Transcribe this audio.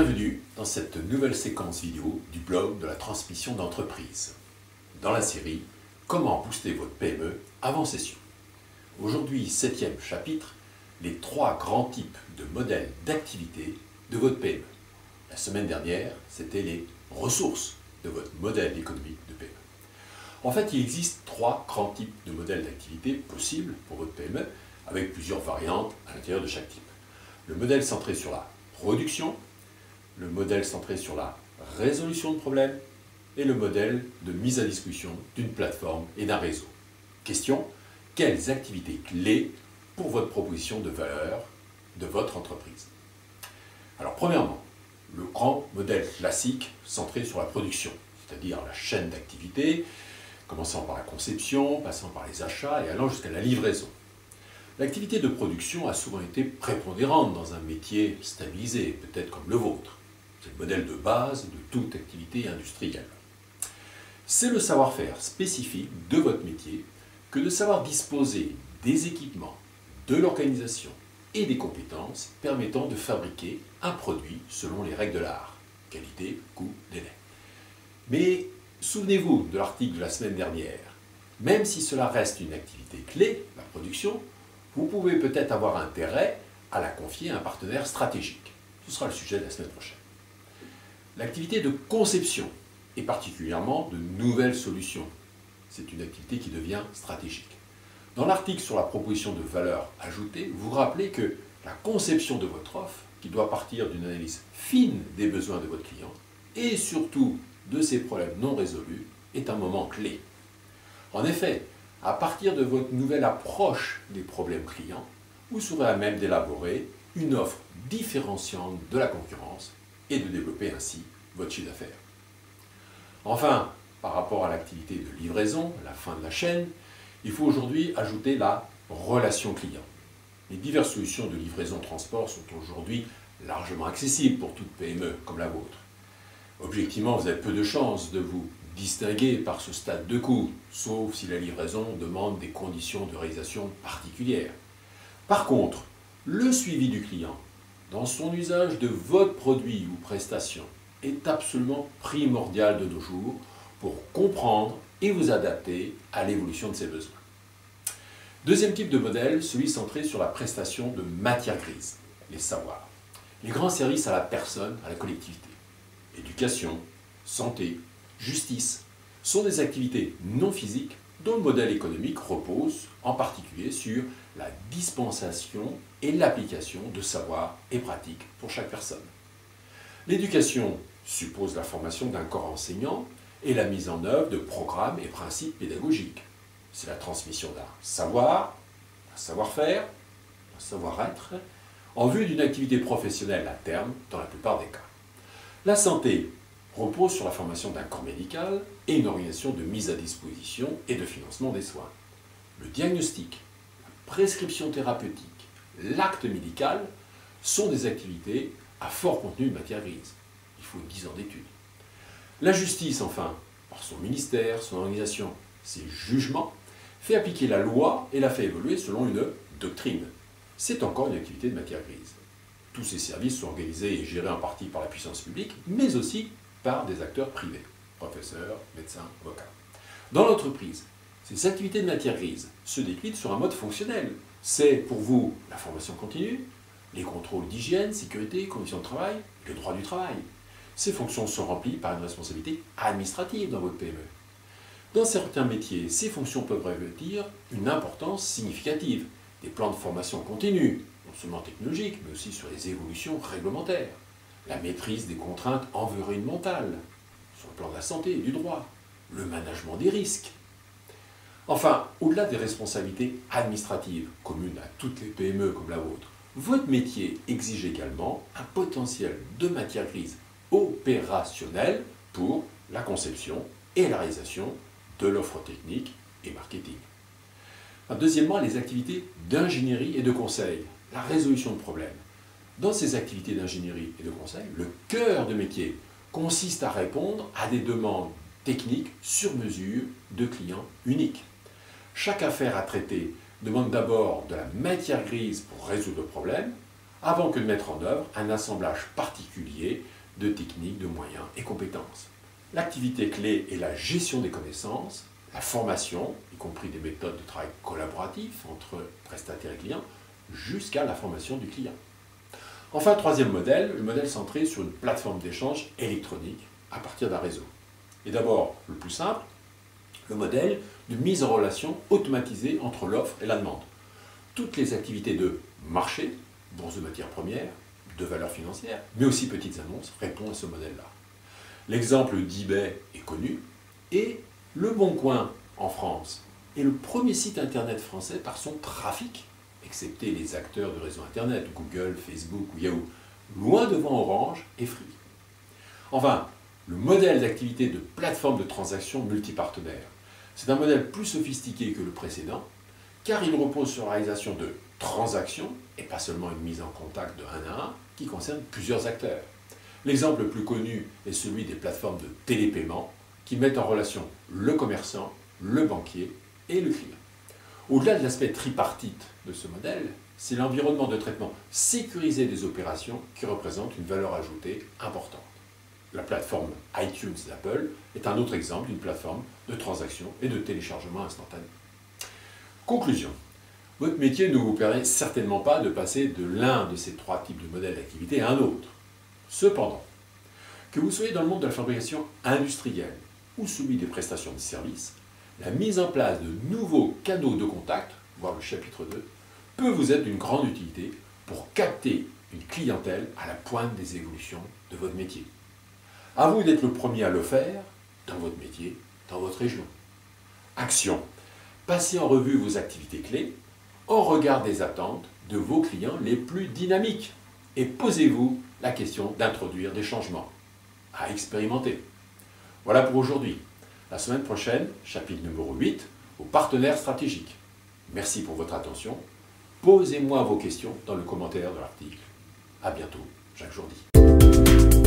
Bienvenue dans cette nouvelle séquence vidéo du blog de la transmission d'entreprise. Dans la série « Comment booster votre PME avant session ». Aujourd'hui, 7e chapitre, les 3 grands types de modèles d'activité de votre PME. La semaine dernière, c'était les ressources de votre modèle économique de PME. En fait, il existe 3 grands types de modèles d'activité possibles pour votre PME, avec plusieurs variantes à l'intérieur de chaque type. Le modèle centré sur la production, le modèle centré sur la résolution de problèmes et le modèle de mise à disposition d'une plateforme et d'un réseau. Question, quelles activités clés pour votre proposition de valeur de votre entreprise? Alors premièrement, le grand modèle classique centré sur la production, c'est-à-dire la chaîne d'activité, commençant par la conception, passant par les achats et allant jusqu'à la livraison. L'activité de production a souvent été prépondérante dans un métier stabilisé, peut-être comme le vôtre. C'est le modèle de base de toute activité industrielle. C'est le savoir-faire spécifique de votre métier que de savoir disposer des équipements, de l'organisation et des compétences permettant de fabriquer un produit selon les règles de l'art, qualité, coût, délai. Mais souvenez-vous de l'article de la semaine dernière, même si cela reste une activité clé, la production, vous pouvez peut-être avoir intérêt à la confier à un partenaire stratégique. Ce sera le sujet de la semaine prochaine. L'activité de conception, et particulièrement de nouvelles solutions, c'est une activité qui devient stratégique. Dans l'article sur la proposition de valeur ajoutée, vous rappelez que la conception de votre offre, qui doit partir d'une analyse fine des besoins de votre client, et surtout de ses problèmes non résolus, est un moment clé. En effet, à partir de votre nouvelle approche des problèmes clients, vous serez à même d'élaborer une offre différenciante de la concurrence et de développer ainsi votre chiffre d'affaires. Enfin, par rapport à l'activité de livraison, la fin de la chaîne, il faut aujourd'hui ajouter la relation client. Les diverses solutions de livraison-transport sont aujourd'hui largement accessibles pour toute PME comme la vôtre. Objectivement, vous avez peu de chances de vous distinguer par ce stade de coût, sauf si la livraison demande des conditions de réalisation particulières. Par contre, le suivi du client dans son usage de votre produit ou prestation est absolument primordial de nos jours pour comprendre et vous adapter à l'évolution de ses besoins. Deuxième type de modèle, celui centré sur la prestation de matières grises, les savoirs. Les grands services à la personne, à la collectivité. Éducation, santé, justice sont des activités non physiques dont le modèle économique repose en particulier sur la dispensation et l'application de savoirs et pratiques pour chaque personne. L'éducation suppose la formation d'un corps enseignant et la mise en œuvre de programmes et principes pédagogiques. C'est la transmission d'un savoir, d'un savoir-faire, d'un savoir-être, en vue d'une activité professionnelle à terme dans la plupart des cas. La santé repose sur la formation d'un corps médical et une organisation de mise à disposition et de financement des soins. Le diagnostic, la prescription thérapeutique, l'acte médical sont des activités à fort contenu de matière grise. Il faut 10 ans d'études. La justice, enfin, par son ministère, son organisation, ses jugements, fait appliquer la loi et la fait évoluer selon une doctrine. C'est encore une activité de matière grise. Tous ces services sont organisés et gérés en partie par la puissance publique, mais aussi par des acteurs privés, professeurs, médecins, avocats. Dans l'entreprise, ces activités de matière grise se déclinent sur un mode fonctionnel. C'est pour vous la formation continue, les contrôles d'hygiène, sécurité, conditions de travail, le droit du travail. Ces fonctions sont remplies par une responsabilité administrative dans votre PME. Dans certains métiers, ces fonctions peuvent revêtir une importance significative. Des plans de formation continue, non seulement technologiques, mais aussi sur les évolutions réglementaires. La maîtrise des contraintes environnementales, sur le plan de la santé et du droit, le management des risques. Enfin, au-delà des responsabilités administratives communes à toutes les PME comme la vôtre, votre métier exige également un potentiel de matière grise opérationnelle pour la conception et la réalisation de l'offre technique et marketing. Deuxièmement, les activités d'ingénierie et de conseil, la résolution de problèmes. Dans ces activités d'ingénierie et de conseil, le cœur de métier consiste à répondre à des demandes techniques sur mesure de clients uniques. Chaque affaire à traiter demande d'abord de la matière grise pour résoudre le problème, avant que de mettre en œuvre un assemblage particulier de techniques, de moyens et compétences. L'activité clé est la gestion des connaissances, la formation, y compris des méthodes de travail collaboratif entre prestataires et clients, jusqu'à la formation du client. Enfin, troisième modèle, le modèle centré sur une plateforme d'échange électronique à partir d'un réseau. Et d'abord, le plus simple, le modèle de mise en relation automatisée entre l'offre et la demande. Toutes les activités de marché, bourse de matières premières, de valeurs financières, mais aussi petites annonces, répondent à ce modèle-là. L'exemple d'eBay est connu, et Le Bon Coin en France est le premier site internet français par son trafic, excepté les acteurs de réseau internet, Google, Facebook ou Yahoo, loin devant Orange et Free. Enfin, le modèle d'activité de plateforme de transaction multipartenaire. C'est un modèle plus sophistiqué que le précédent, car il repose sur la réalisation de transactions, et pas seulement une mise en contact de un à un, qui concerne plusieurs acteurs. L'exemple le plus connu est celui des plateformes de télépaiement, qui mettent en relation le commerçant, le banquier et le client. Au-delà de l'aspect tripartite de ce modèle, c'est l'environnement de traitement sécurisé des opérations qui représente une valeur ajoutée importante. La plateforme iTunes d'Apple est un autre exemple d'une plateforme de transaction et de téléchargement instantané. Conclusion. Votre métier ne vous permet certainement pas de passer de l'un de ces trois types de modèles d'activité à un autre. Cependant, que vous soyez dans le monde de la fabrication industrielle ou celui des prestations de services, la mise en place de nouveaux canaux de contact, voire le chapitre 2, peut vous être d'une grande utilité pour capter une clientèle à la pointe des évolutions de votre métier. À vous d'être le premier à le faire, dans votre métier, dans votre région. Action. Passez en revue vos activités clés, au regard des attentes de vos clients les plus dynamiques, et posez-vous la question d'introduire des changements. À expérimenter. Voilà pour aujourd'hui. La semaine prochaine, chapitre numéro 8, aux partenaires stratégiques. Merci pour votre attention. Posez-moi vos questions dans le commentaire de l'article. À bientôt, Jacques Jourdi.